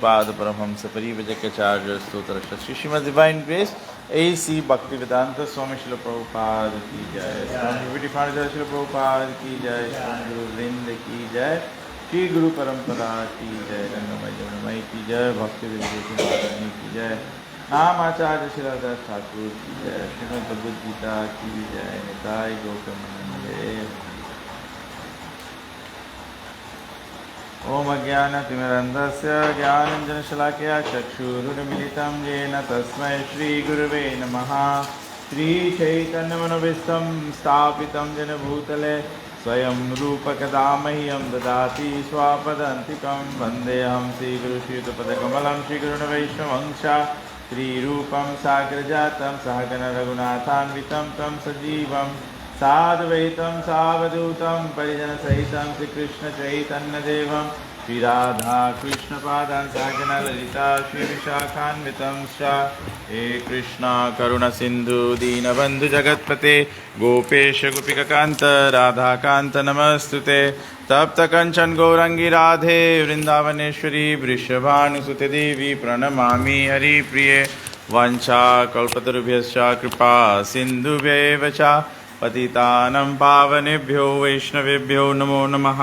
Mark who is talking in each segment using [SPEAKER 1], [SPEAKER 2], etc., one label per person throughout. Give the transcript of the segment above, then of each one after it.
[SPEAKER 1] Prabhupada Paramahamsa Parivajakacarya Stotra Shri Srimad Divine Grace A.C. Bhaktivedanta Swami Srila Prabhupada Ki Jai, Swami Vivekananda Srila Prabhupada Ki Jai, Swami Guru Vrinda Ki Jai, Shri Guru Parampara Ki Jai, Rangamay Janamay Ki Jai, Bhaktivedanta Maharani Ki Jai, Nam Acharya Srila Das Thakur Ki Jai, Srimad Bhagavad Gita Ki Jai, Nitai Gautamande. ओम अज्ञानतिमिरन्धस्य ज्ञानाञ्जनशलाकया चक्षुरुन्मीलितं येन तस्मै श्रीगुरुवे नमः। श्रीचैतन्यमनोभीष्टं स्थापितं येन भूतले स्वयं रूपकदा मह्यं ददाति स्वापदान्तिकं वन्देऽहं श्रीगुरुश्रीयुतपदकमलं श्रीगुरुवैष्णवंश श्रीरूपं साग्रजातं सहगण रघुनाथान्वितं तं सजीवं साद्वैतं सावधूतं परिजनसहितं श्रीकृष्णचैतन्यदेवं श्रीराधाकृष्णपादान् सहगण ललिता श्रीविशाखान्वितं च हे कृष्णा करुणसिन्धु दीनबन्धु जगत्पते गोपेश गोपिकान्त राधाकान्त नमस्तुते तप्तकञ्चन गौरङ्गी राधे वृन्दावनेश्वरी वृषभानुसुते देवी प्रणमामि हरिप्रिये वंशाकल्पतरुभ्यश्च कृपा सिन्धुभ्येव च पतितानं पावनेभ्यो वैष्णवेभ्यो नमो नमः।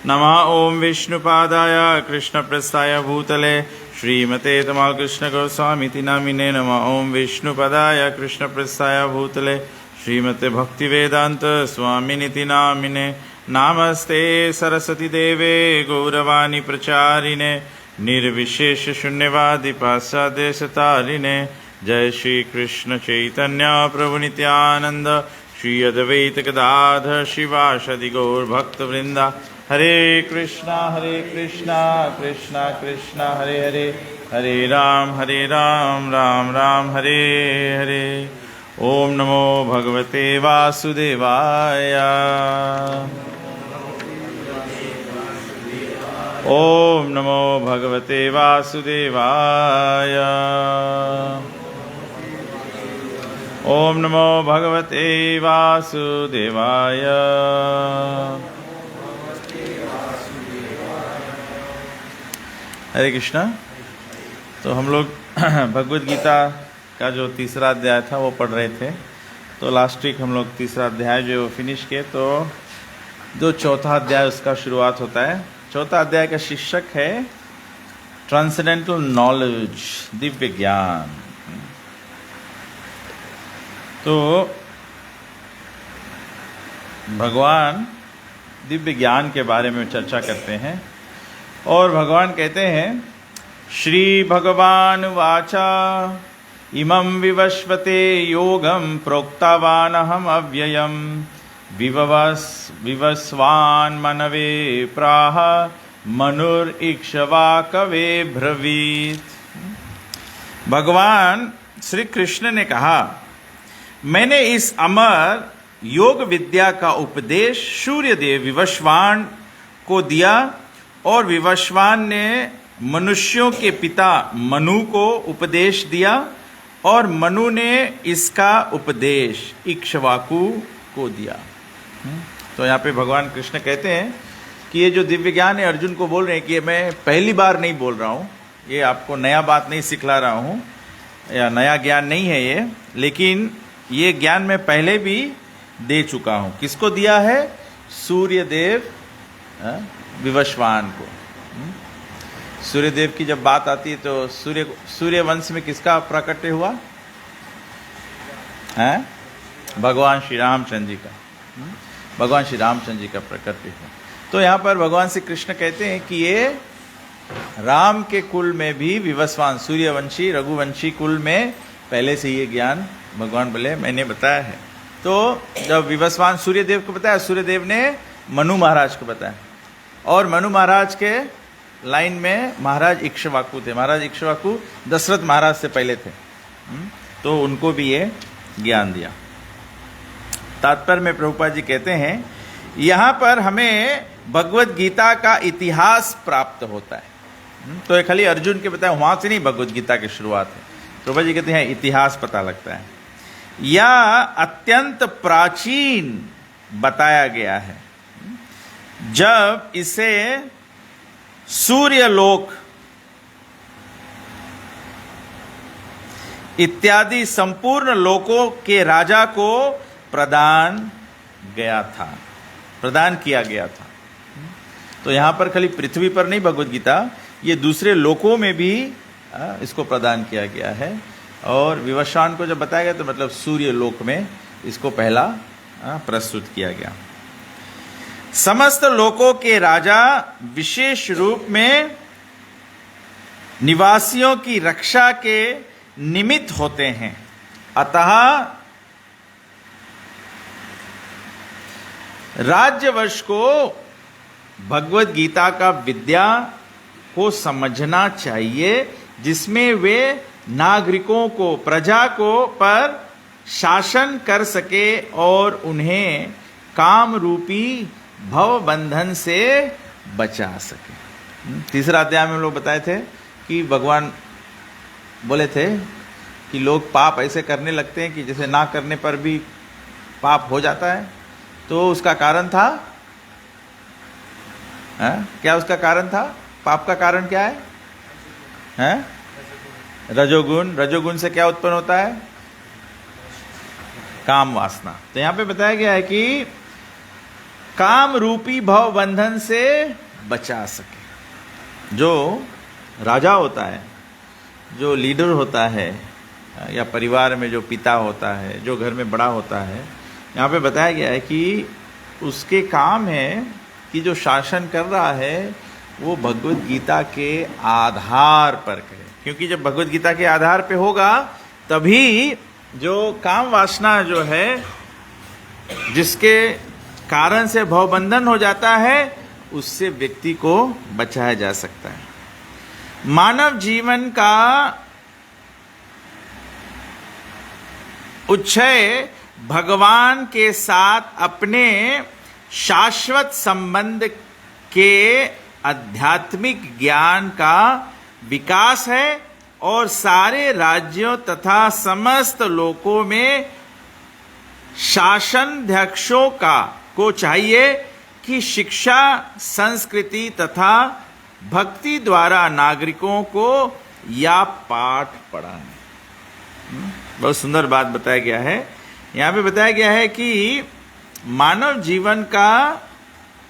[SPEAKER 1] नमः ओं विष्णुपादाय कृष्णप्रस्थाय भूतले श्रीमते तमालकृष्ण गोस्वामीति नामिने। नमः ओं विष्णुपदाय कृष्णप्रस्थाय भूतले श्रीमते भक्तिवेदांत स्वामिनिति नामिने। नमस्ते सरस्वती देवे गौरवाणी प्रचारिणे निर्विशेष शून्यवादी पाश्चादेशतारिणे। जय श्री कृष्ण चैतन्य प्रभु नित्यानंद श्री अद्वैत गदाधर शिवासदि गौर भक्तवृंदा। हरे कृष्णा कृष्णा कृष्णा हरे हरे, हरे राम राम राम हरे हरे। ओम नमो भगवते वासुदेवाय, ओम नमो भगवते वासुदेवाय, ओम नमो भगवते वासुदेवाय। हरे कृष्णा। तो हम लोग भगवद गीता का जो तीसरा अध्याय था वो पढ़ रहे थे। तो लास्ट वीक हम लोग तीसरा अध्याय जो फिनिश किए, तो जो चौथा अध्याय उसका शुरुआत होता है। चौथा अध्याय का शीर्षक है ट्रांसेंडेंटल नॉलेज, दिव्य ज्ञान। तो भगवान दिव्य ज्ञान के बारे में चर्चा करते हैं और भगवान कहते हैं श्री भगवान वाचा इमं विवस्वते योगम प्रोक्तवान हम अव्ययम विवस्वान् मनवे प्राह मनुर्इक्ष्वाकवे ब्रवीत। भगवान श्री कृष्ण ने कहा, मैंने इस अमर योग विद्या का उपदेश सूर्यदेव विवस्वान को दिया और विवस्वान ने मनुष्यों के पिता मनु को उपदेश दिया और मनु ने इसका उपदेश इक्ष्वाकु को दिया। तो यहाँ पे भगवान कृष्ण कहते हैं कि ये जो दिव्य ज्ञान है, अर्जुन को बोल रहे हैं कि ये मैं पहली बार नहीं बोल रहा हूँ, ये आपको नया बात नहीं सिखला रहा हूँ या नया ज्ञान नहीं है ये, लेकिन ये ज्ञान मैं पहले भी दे चुका हूँ। किसको दिया है? सूर्यदेव विवस्वान को। सूर्यदेव की जब बात आती है तो सूर्य वंश में किसका प्राकट्य हुआ है? भगवान श्री रामचंद्र जी का। भगवान श्री रामचंद्र जी का प्राकट्य हुआ। तो यहाँ पर भगवान श्री कृष्ण कहते हैं कि ये राम के कुल में भी विवस्वान, सूर्यवंशी रघुवंशी कुल में पहले से ये ज्ञान भगवान बोले मैंने बताया है। तो जब विवस्वान सूर्यदेव को बताया, सूर्यदेव ने मनु महाराज को बताया और मनु महाराज के लाइन में महाराज इक्ष्वाकु थे। महाराज इक्ष्वाकु दशरथ महाराज से पहले थे, तो उनको भी ये ज्ञान दिया। तात्पर्य में प्रभुपाद जी कहते हैं यहाँ पर हमें भगवत गीता का इतिहास प्राप्त होता है। तो ये खाली अर्जुन के बताया वहां से नहीं भगवत गीता की शुरुआत है। प्रभुपाद जी कहते हैं इतिहास पता लगता है। यह अत्यंत प्राचीन बताया गया है। जब इसे सूर्यलोक इत्यादि संपूर्ण लोकों के राजा को प्रदान किया गया था। तो यहां पर खाली पृथ्वी पर नहीं भगवद गीता, ये दूसरे लोकों में भी इसको प्रदान किया गया है। और विवस्वान को जब बताया गया तो मतलब सूर्य लोक में इसको पहला प्रस्तुत किया गया। समस्त लोकों के राजा विशेष रूप में निवासियों की रक्षा के निमित्त होते हैं। अतः राज्यवश को भगवद गीता का विद्या को समझना चाहिए, जिसमें वे नागरिकों को, प्रजा को पर शासन कर सके और उन्हें काम रूपी भव बंधन से बचा सके। तीसरा अध्याय में हम लोग बताए थे कि भगवान बोले थे कि लोग पाप ऐसे करने लगते हैं कि जैसे ना करने पर भी पाप हो जाता है। तो उसका कारण था क्या? उसका कारण था, पाप का कारण क्या है? रजोगुण। रजोगुण से क्या उत्पन्न होता है? काम वासना। तो यहां पे बताया गया है कि काम रूपी भव बंधन से बचा सके। जो राजा होता है, जो लीडर होता है, या परिवार में जो पिता होता है, जो घर में बड़ा होता है, यहाँ पे बताया गया है कि उसके काम है कि जो शासन कर रहा है वो भगवद गीता के आधार पर करे। क्योंकि जब भगवद गीता के आधार पे होगा तभी जो काम वासना जो है, जिसके कारण से भवबंधन हो जाता है, उससे व्यक्ति को बचाया जा सकता है। मानव जीवन का उच्छय भगवान के साथ अपने शाश्वत संबंध के आध्यात्मिक ज्ञान का विकास है और सारे राज्यों तथा समस्त लोकों में शासनाध्यक्षों को चाहिए कि शिक्षा, संस्कृति तथा भक्ति द्वारा नागरिकों को या पाठ पढ़ाएं। बहुत सुंदर बात बताया गया है। यहाँ पे बताया गया है कि मानव जीवन का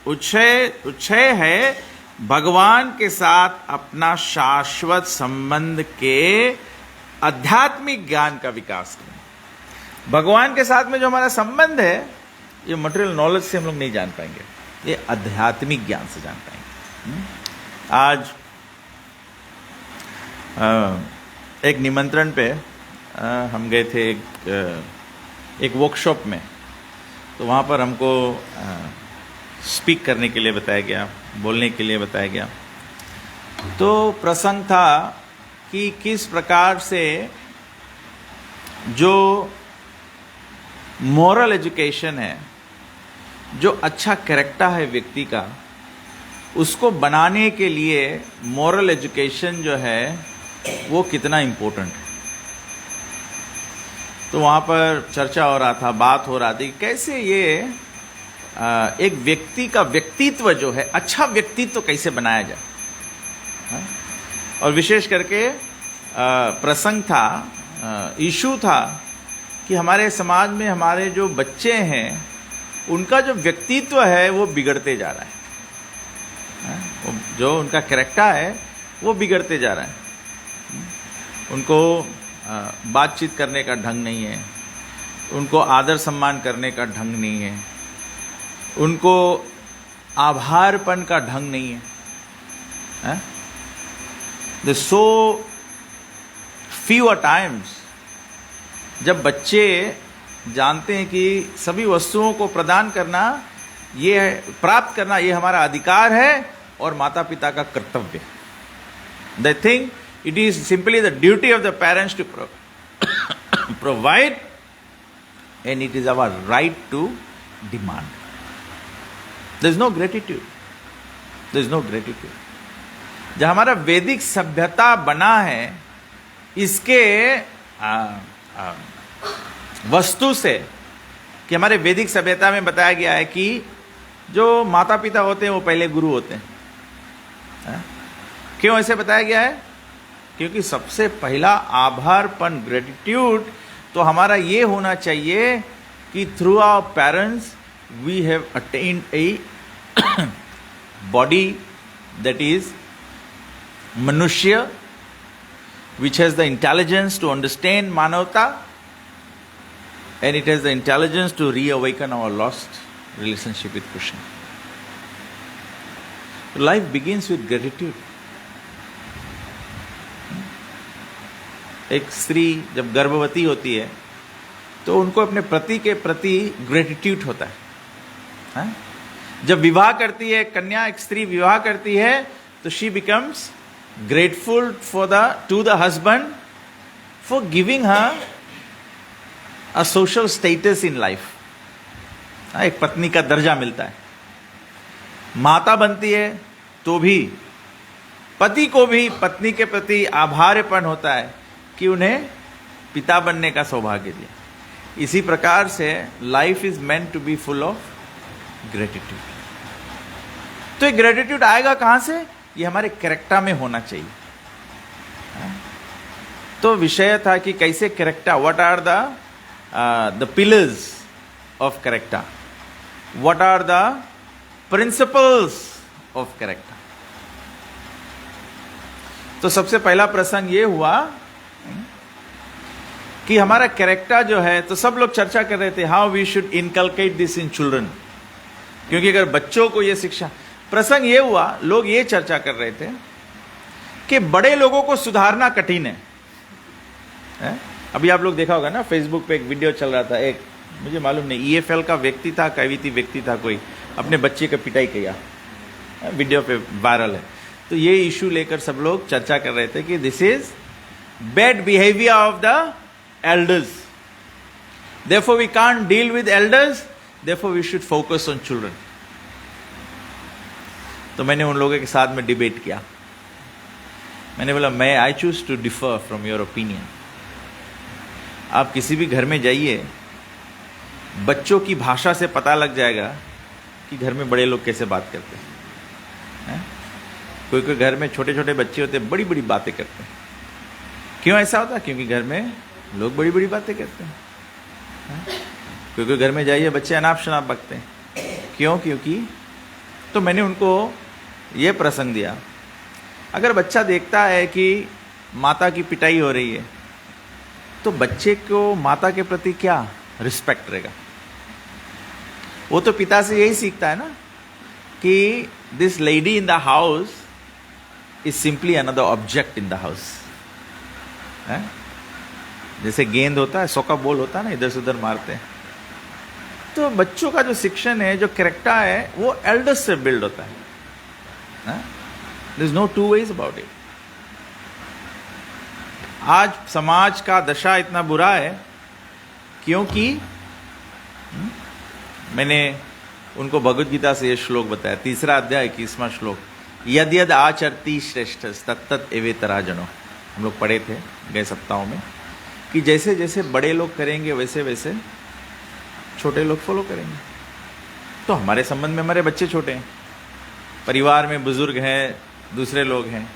[SPEAKER 1] उच्छय है भगवान के साथ अपना शाश्वत संबंध के आध्यात्मिक ज्ञान का विकास करें। भगवान के साथ में जो हमारा संबंध है, ये मटेरियल नॉलेज से हम लोग नहीं जान पाएंगे, ये आध्यात्मिक ज्ञान से जान पाएंगे। आज एक निमंत्रण पे हम गए थे एक वर्कशॉप में। तो वहाँ पर हमको स्पीक करने के लिए बताया गया, बोलने के लिए बताया गया। तो प्रसंग था कि किस प्रकार से जो मॉरल एजुकेशन है, जो अच्छा कैरेक्टर है व्यक्ति का, उसको बनाने के लिए मॉरल एजुकेशन जो है वो कितना इम्पोर्टेंट है। तो वहाँ पर चर्चा हो रहा था, बात हो रहा थी कैसे ये एक व्यक्ति का व्यक्तित्व जो है, अच्छा व्यक्तित्व कैसे बनाया जाए। और विशेष करके प्रसंग था, इशू था कि हमारे समाज में हमारे जो बच्चे हैं उनका जो व्यक्तित्व है वो बिगड़ते जा रहा है। जो उनका कैरेक्टर है वो बिगड़ते जा रहा है। उनको बातचीत करने का ढंग नहीं है, उनको आदर सम्मान करने का ढंग नहीं है, उनको आभारपन का ढंग नहीं है। द सो फ्यू टाइम्स जब बच्चे जानते हैं कि सभी वस्तुओं को प्रदान करना, ये प्राप्त करना, ये हमारा अधिकार है और माता पिता का कर्तव्य है। They think it is simply the duty of the parents to provide, and it is our right to demand. There is no gratitude. There is no gratitude. जब हमारा वैदिक सभ्यता बना है, इसके वस्तु से, कि हमारे वैदिक सभ्यता में बताया गया है कि जो माता पिता होते हैं वो पहले गुरु होते हैं। क्यों ऐसे बताया गया है? क्योंकि सबसे पहला आभारपन, ग्रेटिट्यूड तो हमारा ये होना चाहिए कि through our parents we have attend a body that is मनुष्य, which has the intelligence to understand Manavata, and it has the intelligence to reawaken our lost relationship with Krishna. Life begins with gratitude. एक स्त्री जब गर्भवती होती है तो उनको अपने पति के प्रति ग्रेटिट्यूड होता है। जब विवाह करती है कन्या, एक स्त्री विवाह करती है तो she becomes grateful to the husband for giving her a social status in life. एक पत्नी का दर्जा मिलता है। माता बनती है तो भी पति को भी पत्नी के प्रति आभारपन होता है कि उन्हें पिता बनने का सौभाग्य दिया। इसी प्रकार से life is meant to be full of gratitude. तो ये ग्रेटिट्यूड आएगा कहां से? ये हमारे कैरेक्टर में होना चाहिए। तो विषय था कि कैसे character, what are the pillars of character, what are the principles of character. तो सबसे पहला प्रसंग ये हुआ कि हमारा कैरेक्टर जो है, तो सब लोग चर्चा कर रहे थे how we should inculcate this in children, क्योंकि अगर बच्चों को ये शिक्षा, प्रसंग ये हुआ, लोग ये चर्चा कर रहे थे कि बड़े लोगों को सुधारना कठिन है। अभी आप लोग देखा होगा ना, फेसबुक पे एक वीडियो चल रहा था, एक मुझे मालूम नहीं EFL का व्यक्ति था, कैविटी व्यक्ति था, कोई अपने बच्चे का पिटाई किया, वीडियो पे वायरल है। तो ये इशू लेकर सब लोग चर्चा कर रहे थे कि this is bad behaviour of the elders, therefore we can't deal with elders, therefore we should focus on children. तो मैंने उन लोगों के साथ में डिबेट किया। मैंने बोला I choose to differ from your opinion. आप किसी भी घर में जाइए, बच्चों की भाषा से पता लग जाएगा कि घर में बड़े लोग कैसे बात करते हैं। कोई कोई घर में छोटे छोटे बच्चे होते हैं, बड़ी बड़ी बातें करते हैं। क्यों ऐसा होता? क्योंकि घर में लोग बड़ी बड़ी बातें करते हैं। कोई कोई घर में जाइए, बच्चे अनाप शनाप बकते हैं। क्यों? क्योंकि तो मैंने उनको ये प्रसंग दिया, अगर बच्चा देखता है कि माता की पिटाई हो रही है तो बच्चे को माता के प्रति क्या रिस्पेक्ट रहेगा? वो तो पिता से यही सीखता है ना कि this lady in the house is simply another object in the house. जैसे गेंद होता है, 100 का बॉल होता है ना, इधर से उधर मारते हैं। तो बच्चों का जो शिक्षण है, जो कैरेक्टर है, वो एल्डर्स से बिल्ड होता है। There is no two ways about it. आज समाज का दशा इतना बुरा है क्योंकि मैंने उनको भगवद गीता से ये श्लोक बताया, 3 अध्याय 21वां श्लोक, यद यद आचरति श्रेष्ठ तत्तत एवेतरा जनो। हम लोग पढ़े थे गए सप्ताहों में कि जैसे जैसे बड़े लोग करेंगे वैसे वैसे छोटे लोग फॉलो करेंगे। तो हमारे संबंध में हमारे बच्चे छोटे हैं, परिवार में बुजुर्ग हैं, दूसरे लोग हैं,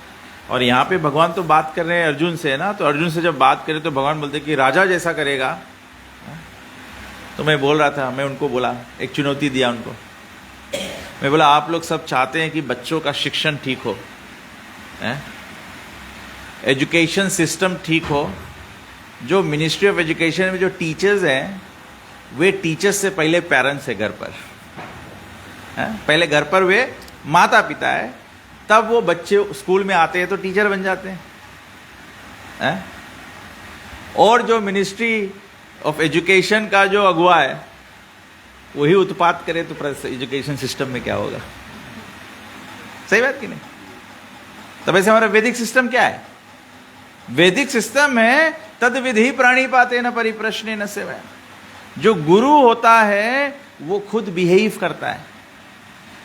[SPEAKER 1] और यहाँ पे भगवान तो बात कर रहे हैं अर्जुन से ना। तो अर्जुन से जब बात करें तो भगवान बोलते कि राजा जैसा करेगा। तो मैं बोल रहा था, मैं उनको बोला, एक चुनौती दिया उनको। मैं बोला आप लोग सब चाहते हैं कि बच्चों का शिक्षण ठीक हो, एजुकेशन सिस्टम ठीक हो। जो मिनिस्ट्री ऑफ एजुकेशन में जो टीचर्स हैं, वे टीचर्स से पहले पेरेंट्स है घर पर। पहले घर पर वे माता पिता है, तब वो बच्चे स्कूल में आते हैं तो टीचर बन जाते हैं। और जो मिनिस्ट्री ऑफ एजुकेशन का जो अगुवा है वही उत्पात करे तो एजुकेशन सिस्टम में क्या होगा? सही बात कि नहीं? तब ऐसे हमारा वैदिक सिस्टम क्या है? वैदिक सिस्टम है तद विधि प्राणिपाते न परिप्रश्ने न सेवा। जो गुरु होता है वो खुद बिहेव करता है।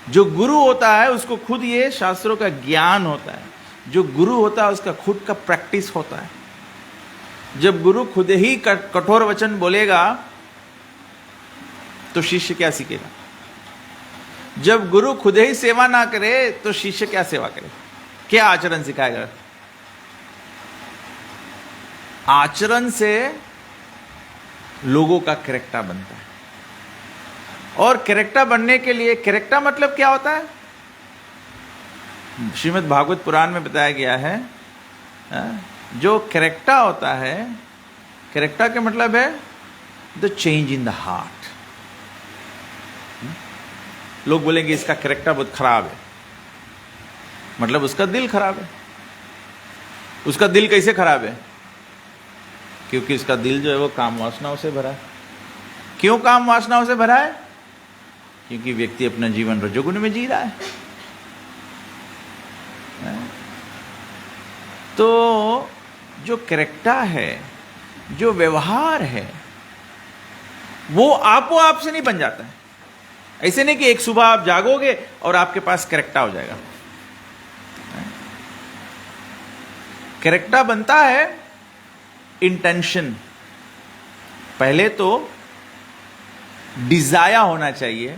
[SPEAKER 1] जो गुरु होता है उसको खुद ये शास्त्रों का ज्ञान होता है। जो गुरु होता है उसका खुद का प्रैक्टिस होता है। जब गुरु खुद ही कठोर वचन बोलेगा तो शिष्य क्या सीखेगा? जब गुरु खुद ही सेवा ना करे तो शिष्य क्या सेवा करे? क्या आचरण सिखाएगा? आचरण से लोगों का कैरेक्टर बनता है। और कैरेक्टर बनने के लिए, कैरेक्टर मतलब क्या होता है? श्रीमद् भागवत पुराण में बताया गया है, जो कैरेक्टर होता है, कैरेक्टर का मतलब है the change in the heart. लोग बोलेंगे इसका कैरेक्टर बहुत खराब है, मतलब उसका दिल खराब है। उसका दिल कैसे खराब है? क्योंकि उसका दिल जो है वो काम वासनाओं से भरा है। क्यों काम वासनाओं से भरा है? क्योंकि व्यक्ति अपना जीवन रजोगुण में जी रहा है। तो जो कैरेक्टर है, जो व्यवहार है, वो आपो आप से नहीं बन जाता है। ऐसे नहीं कि एक सुबह आप जागोगे और आपके पास कैरेक्टर हो जाएगा। कैरेक्टर बनता है इंटेंशन। पहले तो डिजायर होना चाहिए,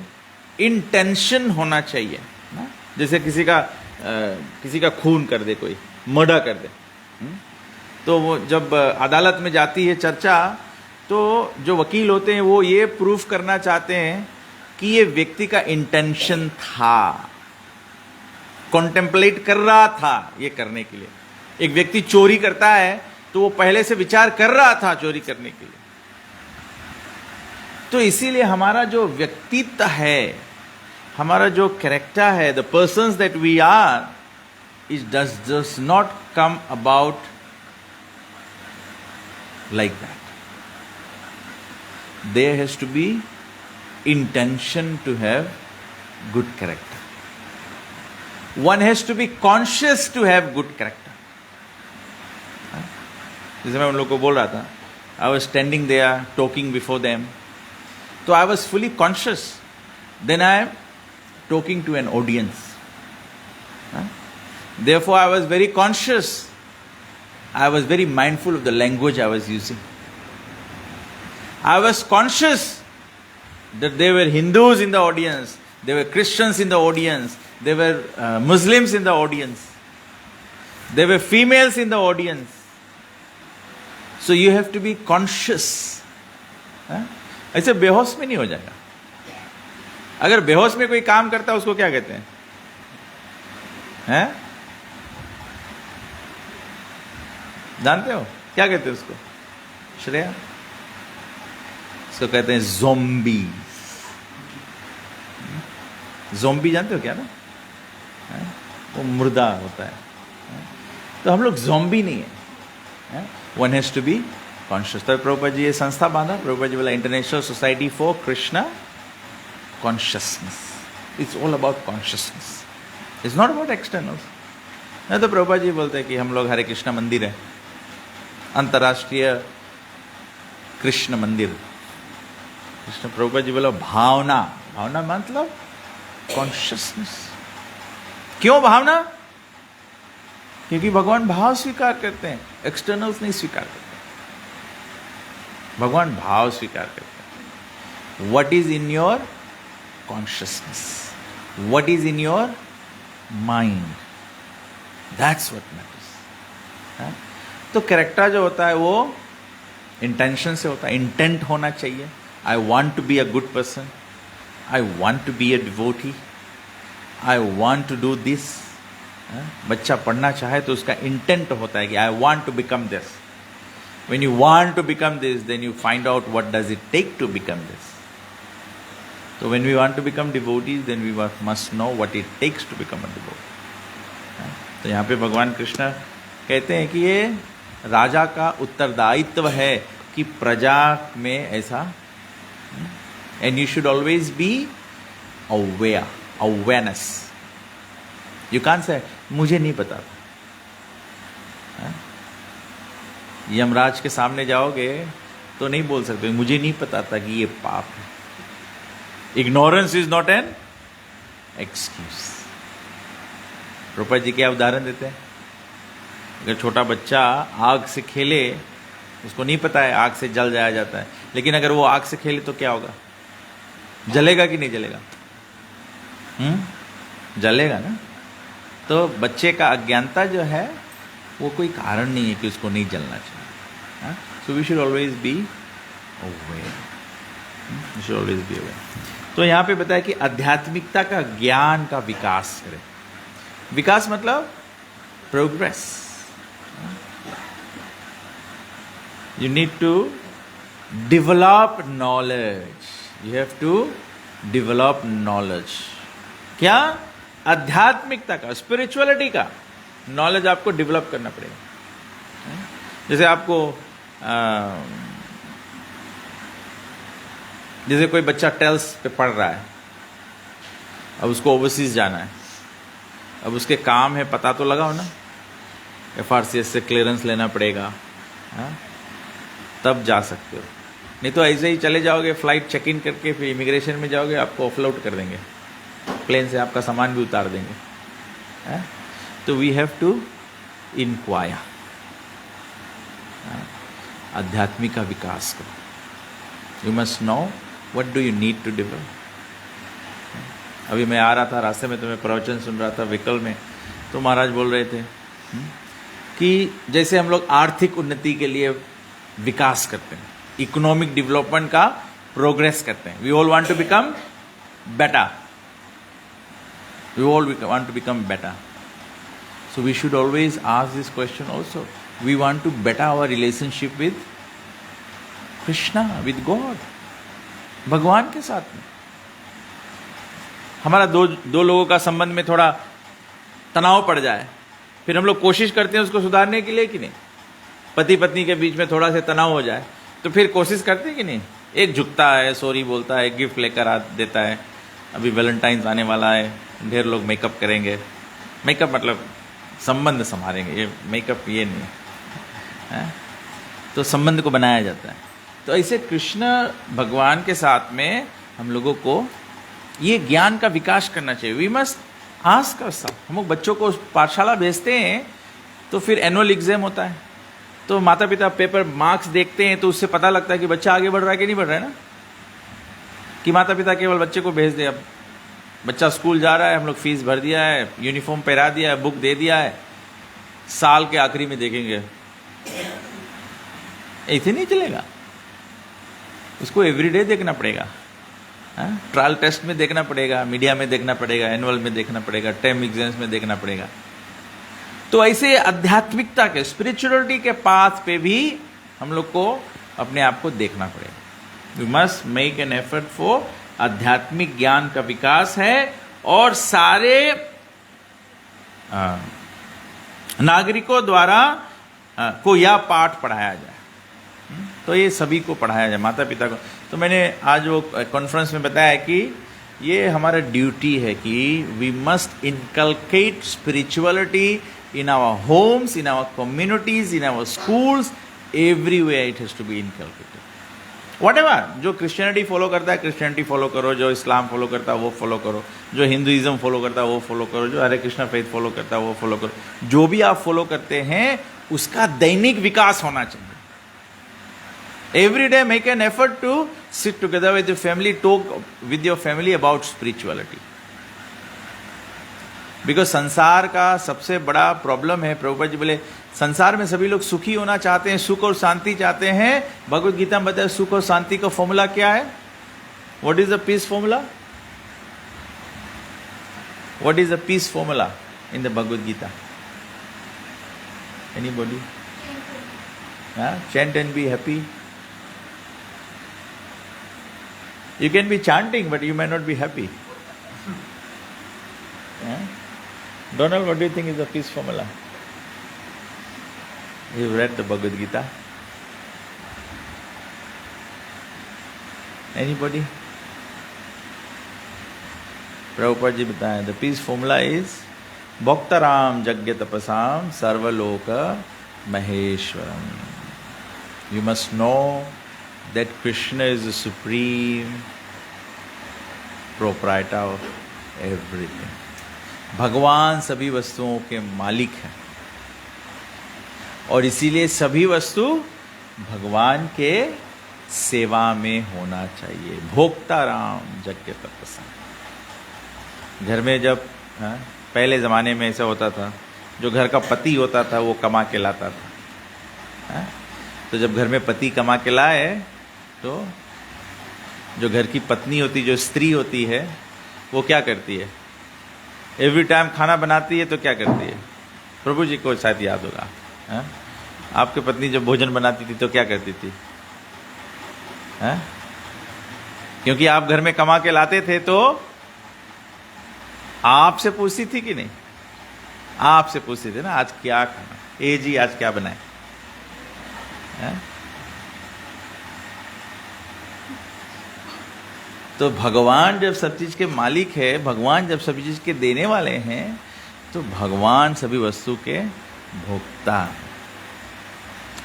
[SPEAKER 1] इंटेंशन होना चाहिए ना? जैसे किसी का खून कर दे, कोई मर्डर कर दे, तो वो जब अदालत में जाती है चर्चा, तो जो वकील होते हैं वो ये प्रूफ करना चाहते हैं कि ये व्यक्ति का इंटेंशन था, कॉन्टेम्पलेट कर रहा था ये करने के लिए। एक व्यक्ति चोरी करता है तो वो पहले से विचार कर रहा था चोरी करने के लिए। तो इसीलिए हमारा जो व्यक्तित्व है, हमारा जो कैरेक्टर है, the persons that we are, it does not come about like that. There has to be intention to have good character. One has to be conscious to have good character. जैसे मैं उन लोगों को बोल रहा था, I was standing there talking before them, तो I was fully conscious. Then I am talking to an audience. Therefore I was very conscious. I was very mindful of the language I was using. I was conscious that there were Hindus in the audience, there were Christians in the audience, there were Muslims in the audience, there were females in the audience. So you have to be conscious. ऐसे बेहोश में नहीं हो जाएगा। अगर बेहोश में कोई काम करता है उसको क्या कहते हैं? जानते हो क्या कहते हैं उसको? श्रेया, इसको कहते हैं ज़ोंबी। ज़ोंबी जानते हो क्या ना? वो मुर्दा होता है। तो हम लोग ज़ोंबी नहीं है। One has to be conscious. तो प्रभुपाद जी ये संस्था बांधा, प्रभुपाद जी बोला International Society for Krishna Consciousness. It's all about consciousness, it's not about externals. नहीं तो प्रभुपाद जी बोलते हैं कि हम लोग हरे कृष्ण मंदिर है, अंतर्राष्ट्रीय कृष्ण मंदिर। कृष्ण प्रभुपाद जी बोला भावना, भावना मतलब कॉन्शियसनेस। क्यों भावना? क्योंकि भगवान भाव स्वीकार करते हैं, एक्सटर्नल्स नहीं स्वीकार करते। भगवान भाव स्वीकार करते हैं। What is in your consciousness, what is in your mind, that's what matters. तो कैरेक्टर जो होता है वो इंटेंशन से होता है। इंटेंट होना चाहिए, I want to be a good person, I want to be a devotee, I want to do this. बच्चा पढ़ना चाहे तो उसका इंटेंट होता है कि I want to become this. When you want to become this, then you find out what does it take to become this. So when we want to become devotees, then we must know what it takes to become a devotee. तो यहाँ पे भगवान कृष्ण कहते हैं कि ये राजा का उत्तरदायित्व है कि प्रजा में ऐसा, and you should always be aware, awareness. You can't say मुझे नहीं पता। यमराज के सामने जाओगे तो नहीं बोल सकते मुझे नहीं पता था कि ये पाप है। Ignorance is not an excuse. Prabhupada ji क्या उदाहरण देते हैं? अगर छोटा बच्चा आग से खेले, उसको नहीं पता है आग से जल जाया जाता है, लेकिन अगर वो आग से खेले तो क्या होगा? जलेगा कि नहीं जलेगा? जलेगा ना। तो बच्चे का अज्ञानता जो है वो कोई कारण नहीं है कि उसको नहीं जलना चाहिए। So we should always be aware. We should always be aware. तो यहाँ पे बताया कि आध्यात्मिकता का ज्ञान का विकास करें. विकास मतलब progress. You need to develop knowledge. You have to develop knowledge. क्या? आध्यात्मिकता का, स्पिरिचुअलिटी का नॉलेज आपको डेवलप करना पड़ेगा. जैसे आपको जैसे कोई बच्चा टेल्स पे पढ़ रहा है, अब उसको ओवरसीज जाना है, अब उसके काम है, पता तो लगाओ ना, FRCS से क्लियरेंस लेना पड़ेगा, तब जा सकते हो. नहीं तो ऐसे ही चले जाओगे, फ्लाइट चेक इन करके फिर इमिग्रेशन में जाओगे, आपको ऑफलोड कर देंगे, प्लेन से आपका सामान भी उतार देंगे. तो वी हैव टू इंक्वायर. आध्यात्मिक का विकास करो. You must know what do you need to develop. अभी मैं आ रहा था, रास्ते में तो मैं प्रवचन सुन रहा था व्हीकल में, तो महाराज बोल रहे थे कि जैसे हम लोग आर्थिक उन्नति के लिए विकास करते हैं, इकोनॉमिक डेवलपमेंट का प्रोग्रेस करते हैं. We all want to become better. We all want to become better. So we should always ask this question also. We want to better our relationship with Krishna, with God. भगवान के साथ में हमारा दो लोगों का संबंध में थोड़ा तनाव पड़ जाए, फिर हम लोग कोशिश करते हैं उसको सुधारने के लिए कि नहीं. पति पत्नी के बीच में थोड़ा सा तनाव हो जाए तो फिर कोशिश करते हैं कि नहीं. एक झुकता है, सॉरी बोलता है, गिफ्ट लेकर आ देता है. अभी वैलेंटाइंस आने वाला है, ढेर लोग मेकअप करेंगे. मेकअप मतलब संबंध संभालेंगे, ये मेकअप ये नहीं है. तो संबंध को बनाया जाता है. तो ऐसे कृष्ण भगवान के साथ में हम लोगों को ये ज्ञान का विकास करना चाहिए. We must ask ourselves. हम लोग बच्चों को पाठशाला भेजते हैं तो फिर एनुअल एग्जाम होता है, तो माता पिता पेपर मार्क्स देखते हैं, तो उससे पता लगता है कि बच्चा आगे बढ़ रहा है कि नहीं बढ़ रहा है ना. कि माता पिता केवल बच्चे को भेज दे, अब बच्चा स्कूल जा रहा है, हम लोग फीस भर दिया है, यूनिफॉर्म पहरा दिया है, बुक दे दिया है, साल के आखिरी में देखेंगे. ऐसे नहीं चलेगा. उसको एवरीडे देखना पड़ेगा. ट्रायल टेस्ट में देखना पड़ेगा, मीडिया में देखना पड़ेगा, एनुअल में देखना पड़ेगा, टर्म एग्जाम्स में देखना पड़ेगा. तो ऐसे आध्यात्मिकता के, स्पिरिचुअलिटी के पाथ पे भी हम लोग को अपने आप को देखना पड़ेगा. We must make an effort for आध्यात्मिक ज्ञान का विकास है, और सारे नागरिकों द्वारा को यह पाठ पढ़ाया जाए. तो ये सभी को पढ़ाया जाए, माता पिता को. तो मैंने आज वो कॉन्फ्रेंस में बताया कि ये हमारा ड्यूटी है कि we must inculcate spirituality in our homes, in our communities, in our schools, everywhere it has to be inculcated. Whatever, जो क्रिश्चियनिटी फॉलो करता है क्रिश्चियनिटी फॉलो करो, जो इस्लाम फॉलो करता है वो फॉलो करो, जो हिंदुइज्म फॉलो करता है वो फॉलो करो, जो हरे कृष्णा फेथ फॉलो करता है वो फॉलो करो. जो भी आप फॉलो करते हैं उसका दैनिक विकास होना चाहिए. Every day make an effort to sit together with your family, talk with your family about spirituality. Because संसार का सबसे बड़ा प्रॉब्लम है, प्रभुपाद जी बोले संसार में सभी लोग सुखी होना चाहते हैं, सुख और शांति चाहते हैं. भगवद गीता में बताया सुख और शांति का फॉर्मूला क्या है. What is the peace formula? What is the peace formula in the Bhagavad Gita? Anybody? Chant and be happy. You can be chanting but you may not be happy. Donald, what do you think is the peace formula? You've read the Bhagavad Gita? Anybody? Prabhupada ji बताएं, the peace formula is Bhaktaram Jagya Tapasam Sarvaloka Maheshwaram. You must know that Krishna is the supreme proprietor of everything. भगवान सभी वस्तुओं के मालिक हैं, और इसीलिए सभी वस्तु भगवान के सेवा में होना चाहिए. भोक्ता राम जगत तपसा. घर में जब पहले ज़माने में ऐसा होता था, जो घर का पति होता था वो कमा के लाता था, तो जब घर में पति कमा के लाए तो जो घर की पत्नी होती, जो स्त्री होती है, वो क्या करती है? एवरी टाइम खाना बनाती है तो क्या करती है? प्रभु जी को शायद याद होगा, है? आपकी पत्नी जब भोजन बनाती थी तो क्या करती थी? है? क्योंकि आप घर में कमा के लाते थे तो आपसे पूछती थी कि नहीं? आपसे पूछती थी ना, आज क्या खाना? ए जी आज क्या बनाए? तो भगवान जब सब चीज के मालिक है, भगवान जब सभी चीज के देने वाले हैं, तो भगवान सभी वस्तु के भोक्ता है।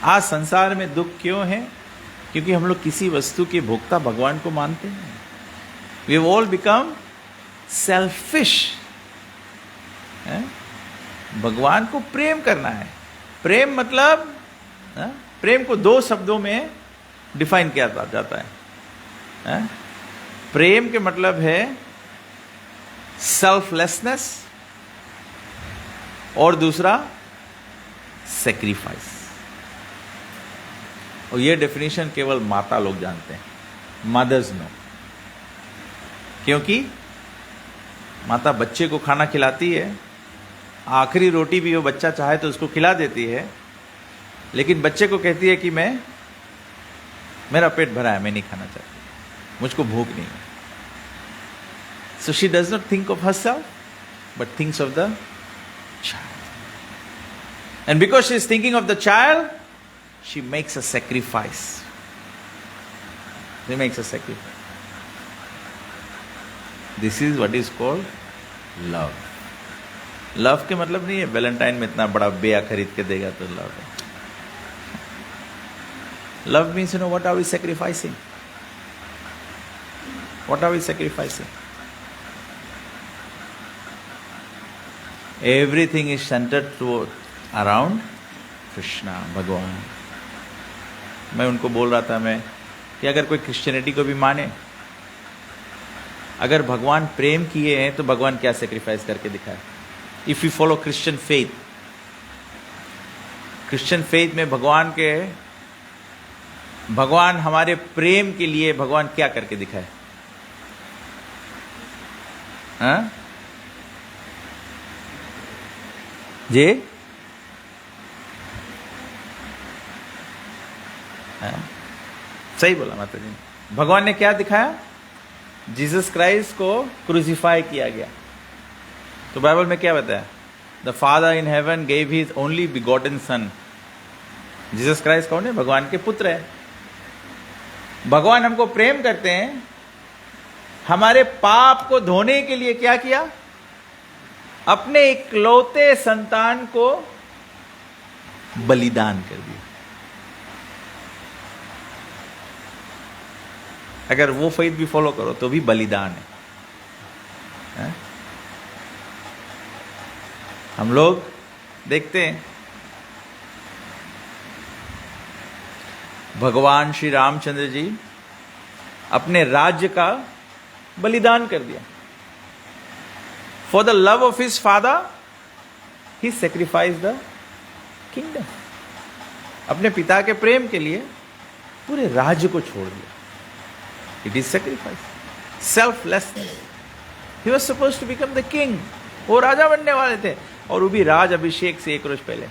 [SPEAKER 1] आज संसार में दुख क्यों है? क्योंकि हम लोग किसी वस्तु के भोक्ता भगवान को मानते हैं। We all become selfish. भगवान को प्रेम करना है। प्रेम मतलब, प्रेम को 2 शब्दों में डिफाइन किया जाता है। प्रेम के मतलब है सेल्फलेसनेस और दूसरा सेक्रीफाइस। और ये डेफिनेशन केवल माता लोग जानते हैं, मदर्स नो। क्योंकि माता बच्चे को खाना खिलाती है, आखिरी रोटी भी वो बच्चा चाहे तो उसको खिला देती है, लेकिन बच्चे को कहती है कि मेरा पेट भरा है, मैं नहीं खाना चाहती, मुझको भूख नहीं है। So she does not think of herself, but thinks of the child. And because she is thinking of the child, she makes a sacrifice. She makes a sacrifice. This is what is called love. Love के मतलब नहीं है Valentine में इतना बड़ा बेया खरीद के देगा तो लव है। Love means, what are we sacrificing? What are we sacrificing? Everything is centered around Krishna, भगवान। मैं उनको बोल रहा था कि अगर कोई क्रिश्चियनिटी को भी माने, अगर भगवान प्रेम किए हैं तो भगवान क्या सेक्रीफाइस करके दिखाए? If you follow Christian faith, Christian faith में भगवान हमारे प्रेम के लिए भगवान क्या करके दिखाए? हाँ जी, सही बोला माता जी। भगवान ने क्या दिखाया? जीसस क्राइस्ट को क्रूसिफाई किया गया। तो बाइबल में क्या बताया? The father in heaven gave his only begotten son. Jesus Christ कौन है? भगवान के पुत्र है। भगवान हमको प्रेम करते हैं, हमारे पाप को धोने के लिए क्या किया? अपने इकलौते संतान को बलिदान कर दिया। अगर वो फेथ भी फॉलो करो तो भी बलिदान है। हम लोग देखते हैं भगवान श्री रामचंद्र जी अपने राज्य का बलिदान कर दिया। For the love of his father he sacrifice the kingdom. अपने पिता के प्रेम के लिए पूरे राज्य को छोड़ दिया। It is sacrifice, selflessness. He was suppose to become the king. वो राजा बनने वाले थे, और वो भी राज अभिषेक से 1 रोज पहले।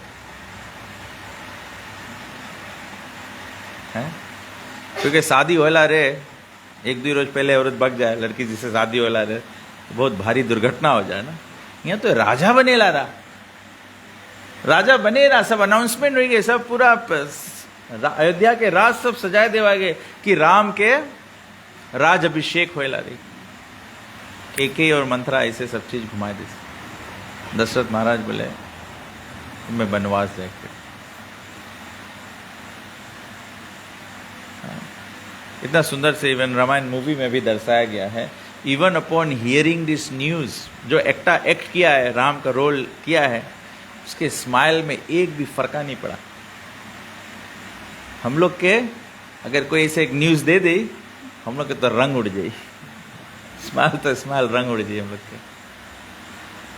[SPEAKER 1] क्योंकि शादी होला रे 1-2 रोज पहले औरत भाग जाए, लड़की जिससे शादी होला रे, तो बहुत भारी दुर्घटना हो जाए ना। यहाँ तो राजा बनेला रहा, राजा बने रहा, सब अनाउंसमेंट हो गए, सब पूरा अयोध्या के राज सब सजाए देवा गए कि राम के राज अभिषेक होएला रही। केके और मंथरा ऐसे सब चीज घुमाए दे। दशरथ महाराज बोले मैं वनवास जाके। इतना सुंदर से इवन रामायण मूवी में भी दर्शाया गया है। Even upon hearing this news, जो एक्ट किया है, राम का रोल किया है, उसके स्माइल में एक भी फर्का नहीं पड़ा। हम लोग के अगर कोई ऐसे एक न्यूज दे दे, हम लोग के तो रंग उड़ जाए, स्माइल तो स्माइल, रंग उड़ जाए हम लोग के।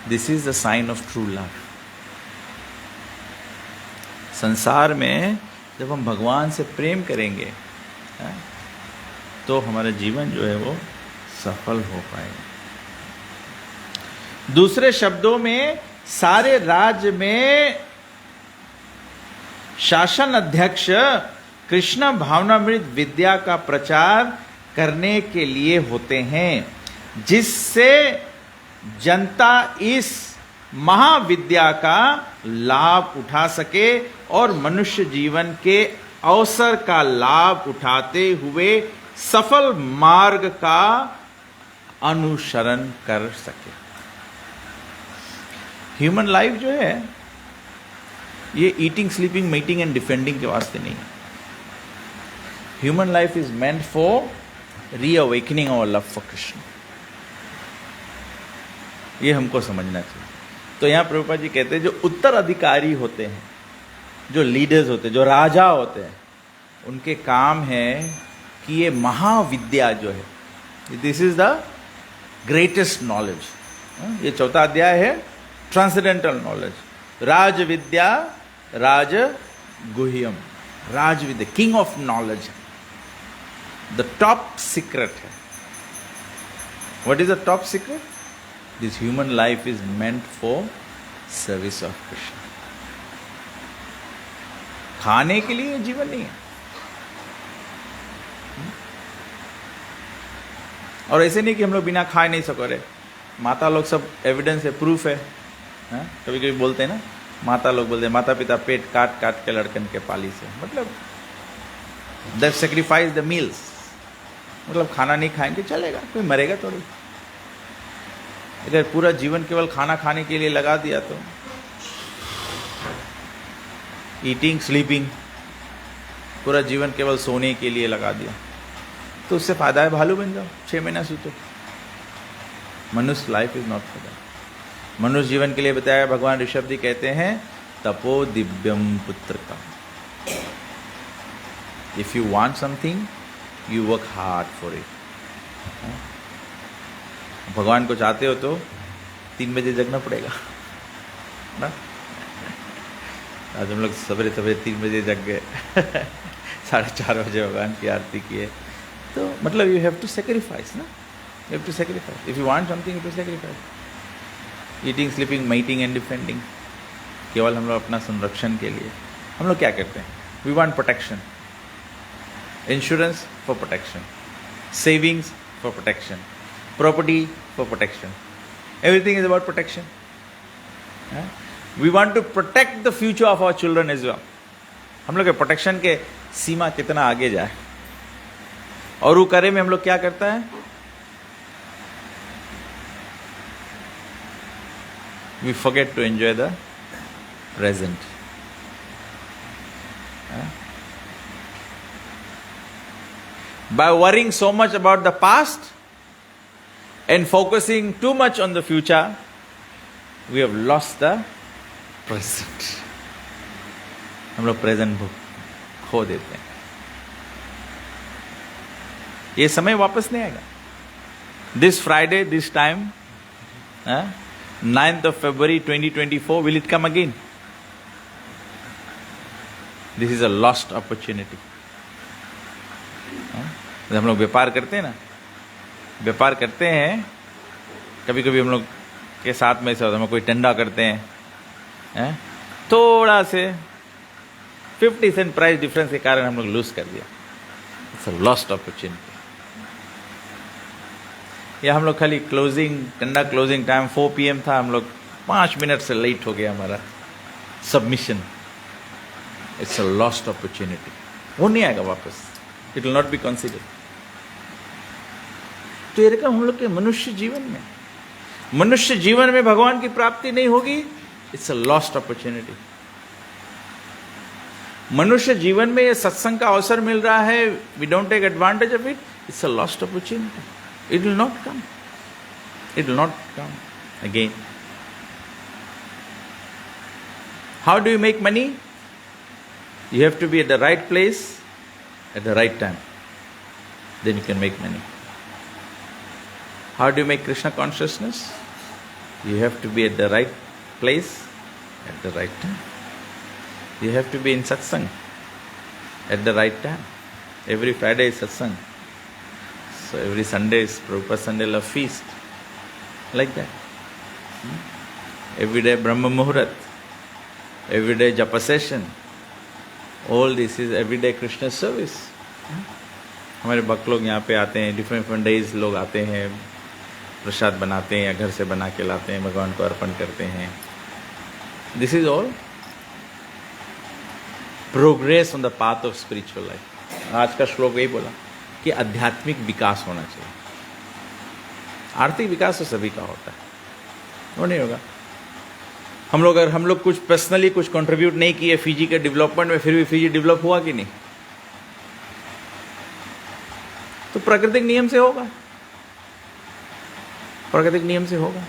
[SPEAKER 1] This is the sign of true love. संसार में जब हम भगवान से प्रेम करेंगे तो हमारा जीवन जो है वो सफल हो पाएगा। दूसरे शब्दों में, सारे राज्य में शासन अध्यक्ष कृष्ण भावनामृत विद्या का प्रचार करने के लिए होते हैं, जिससे जनता इस महाविद्या का लाभ उठा सके और मनुष्य जीवन के अवसर का लाभ उठाते हुए सफल मार्ग का अनुसरण कर सके। ह्यूमन लाइफ जो है ये eating, sleeping, meeting and defending के वास्ते नहीं है। Human life is meant for reawakening our love for Krishna. ये हमको समझना चाहिए। तो यहां प्रभुपाद जी कहते हैं जो उत्तराधिकारी होते हैं, जो लीडर्स होते हैं, जो राजा होते हैं, उनके काम है कि ये महाविद्या जो है, this is the greatest knowledge. ये चौथा अध्याय है, transcendental knowledge, Raj Vidya, Raj Guhyam, Raj Vidya, king of knowledge, the top secret है। What is the top secret? This human life is meant for service of Krishna. खाने के लिए जीवन नहीं है। और ऐसे नहीं कि हम लोग बिना खाए नहीं सको रहे। माता लोग सब एविडेंस है, प्रूफ है। कभी कभी बोलते हैं ना, माता लोग बोलते हैं माता पिता पेट काट काट के लड़कन के पाली से, मतलब दे सेक्रीफाइस द मील्स, मतलब खाना नहीं खाएंगे चलेगा, कोई मरेगा थोड़ी। अगर पूरा जीवन केवल खाना खाने के लिए लगा दिया तो ईटिंग स्लीपिंग, पूरा जीवन केवल सोने के लिए लगा दिया तो उससे फायदा है भालू बन जाओ, 6 महीना सूतो। मनुष्य life is not for that. मनुष्य जीवन के लिए बताया भगवान ऋषभ जी कहते हैं तपो दिव्यम पुत्र का। If you want something you work hard for it. भगवान को चाहते हो तो 3 बजे जगना पड़ेगा ना। आज हम लोग सवेरे सवेरे 3 बजे जग गए 4:30 बजे भगवान की आरती किए। तो मतलब यू हैव टू सेक्रीफाइस ना, you have to sacrifice. If you want something you to sacrifice. Eating sleeping meeting and defending केवल हम लोग अपना संरक्षण के लिए। हम लोग क्या करते हैं? We want protection, insurance for protection, savings for protection, property for protection, everything is about protection. We want to protect the future of our children as well. हम लोग के प्रोटेक्शन के सीमा कितना आगे जाए, और वो करे में हम लोग क्या करता है? We forget to enjoy the present. By worrying so much about the past and focusing too much on the future, we have lost the present. हम लोग प्रेजेंट खो देते हैं। ये समय वापस नहीं आएगा। This Friday, this time, 9th of February 2024, will it come again? This is a lost opportunity. हम लोग व्यापार करते हैं ना, व्यापार करते हैं, कभी कभी हम लोग के साथ में ऐसा होता है, हम कोई टंडा करते हैं, थोड़ा से 50 सेंट प्राइस डिफरेंस के कारण हम लोग लूज कर दिया। It's a lost opportunity. या हम लोग खाली closing, Tanda closing time 4 PM था, हम लोग 5 मिनट से लेट हो गया हमारा submission. It's a lost opportunity. वो नहीं आएगा वापस। It will not be considered. तो ये रकम हम लोग के मनुष्य जीवन में भगवान की प्राप्ति नहीं होगी। It's a lost opportunity. मनुष्य जीवन में ये सत्संग का अवसर मिल रहा है, we don't take advantage of it, it's a lost opportunity. It will not come, it will not come again. How do you make money? You have to be at the right place at the right time, then you can make money. How do you make Krishna consciousness? You have to be at the right place at the right time. You have to be in satsang. at the right time. Every Friday is satsang. So every Sunday is Prabhupada Sunday Love Feast. Like that. Every day Brahma Muhurat. Every day Japa session. All this is everyday Krishna service. हमारे भक्त लोग यहाँ पे आते हैं, different days लोग आते हैं, प्रसाद बनाते हैं या घर से बना के लाते हैं, भगवान को अर्पण करते हैं. This is all progress on the path of spiritual life. आज का श्लोक यही बोला कि आध्यात्मिक विकास होना चाहिए. आर्थिक विकास तो सभी का होता है, वो नहीं होगा. हम लोग कुछ पर्सनली कुछ कंट्रीब्यूट नहीं किए फिजी के डेवलपमेंट में, फिर भी फिजी डेवलप हुआ कि नहीं? तो प्राकृतिक नियम से होगा, प्राकृतिक नियम से होगा.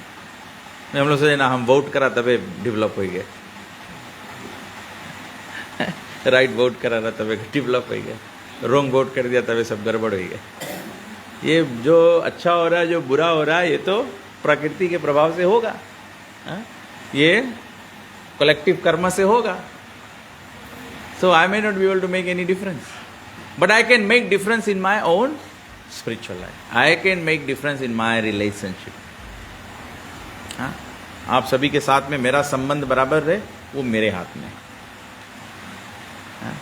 [SPEAKER 1] हम लोग सोचे ना हम वोट करा तबे डेवलप हो गए, राइट वोट करा रहा तबे डेवलप हो गया, रॉन्ग वोट कर दिया तबे सब गड़बड़ हो गया. ये जो अच्छा हो रहा है जो बुरा हो रहा है ये तो प्रकृति के प्रभाव से होगा, ये कलेक्टिव कर्म से होगा. So I may not be able to make any difference, but I can make difference in my own spiritual life. I can make difference in my relationship. हाँ, आप सभी के साथ में मेरा संबंध बराबर रहे, वो मेरे हाथ में. हाँ,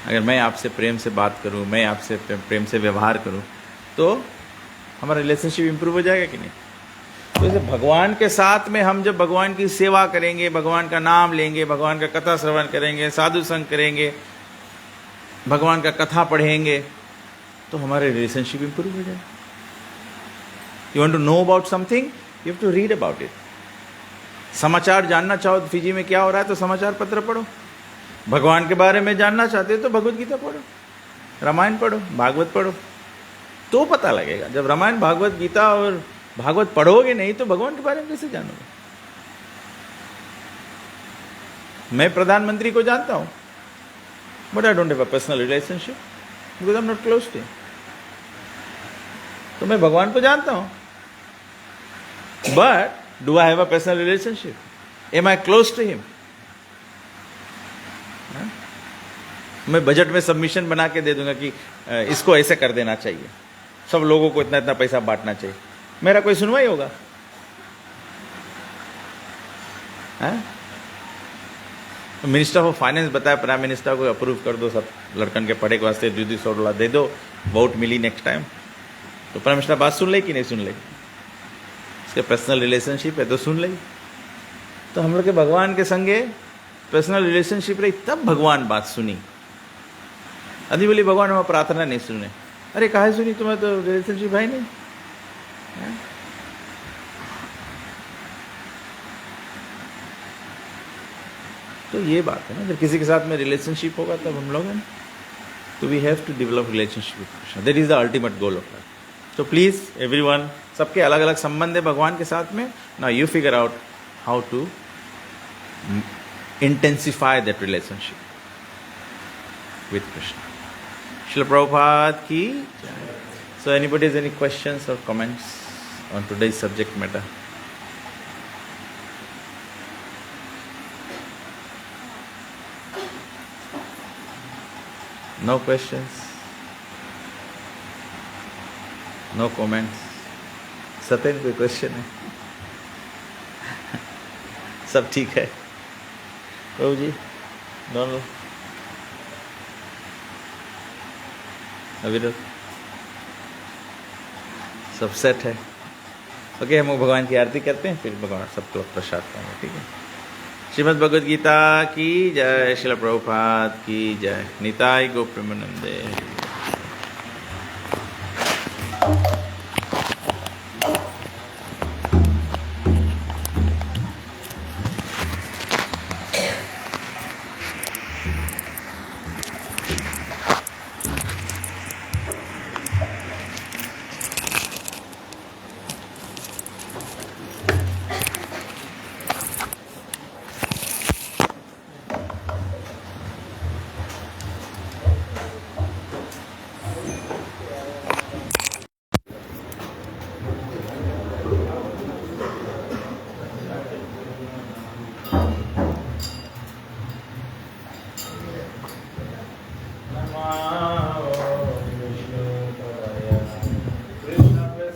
[SPEAKER 1] अगर मैं आपसे प्रेम से बात करूँ, मैं आपसे प्रेम से व्यवहार करूँ, तो हमारा रिलेशनशिप इंप्रूव हो जाएगा कि नहीं? तो जैसे भगवान के साथ में हम जब भगवान की सेवा करेंगे, भगवान का नाम लेंगे, भगवान का कथा श्रवण करेंगे, साधु संग करेंगे, भगवान का कथा पढ़ेंगे, तो हमारे रिलेशनशिप इंप्रूव हो जाए. You want to know about something, you have to read about it. समाचार जानना चाहो तो फिजी में क्या हो रहा है तो समाचार पत्र पढ़ो. भगवान के बारे में जानना चाहते हो तो भगवत गीता पढ़ो, रामायण पढ़ो, भागवत पढ़ो, तो पता लगेगा. जब रामायण भागवत गीता और भागवत पढ़ोगे नहीं तो भगवान के बारे में कैसे जानोगे? मैं प्रधानमंत्री को जानता हूं, but I don't have a personal relationship because I am not close to him. तो मैं भगवान को जानता हूं, but do I have a personal relationship? Am I close to him? मैं बजट में सबमिशन बना के दे दूंगा कि इसको ऐसे कर देना चाहिए, सब लोगों को इतना इतना पैसा बांटना चाहिए, मेरा कोई सुनवाई होगा? मिनिस्टर ऑफ फाइनेंस बताया प्राइम मिनिस्टर को अप्रूव कर दो, सब लड़कन के पढ़े के वास्ते $200 दे दो, वोट मिली नेक्स्ट टाइम. तो प्राइम मिनिस्टर बात सुन ले कि नहीं सुन ले? इसके पर्सनल रिलेशनशिप है तो सुन ले. तो हम लोग के भगवान के संगे पर्सनल रिलेशनशिप रही तब भगवान बात सुनी. अभी बोली भगवान हम प्रार्थना नहीं सुने. अरे काहे सुनी? तुम्हें तो रिलेशनशिप है नहीं. तो ये बात है ना, जब किसी के साथ में रिलेशनशिप होगा तब हम लोग हैं. तो we have to develop relationship with Krishna. That is the ultimate goal of life. तो प्लीज एवरीवन, सबके अलग अलग संबंध है भगवान के साथ में. Now you figure out how to intensify that relationship with Krishna. Srila Prabhupada की. So anybody has any questions और comments on today's subject matter? No questions, no comments. Satyan कोई क्वेश्चन है? सब ठीक है प्रभु जी? दोनों अविरत सब सेट है? ओके, हम भगवान की आरती करते हैं, फिर भगवान सबको प्रसाद पाएंगे. ठीक है. श्रीमद् भगवद गीता की जय. श्रील प्रभुपाद की जय. निताय गो प्रेमानंदे.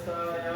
[SPEAKER 2] Hare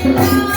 [SPEAKER 2] Krishna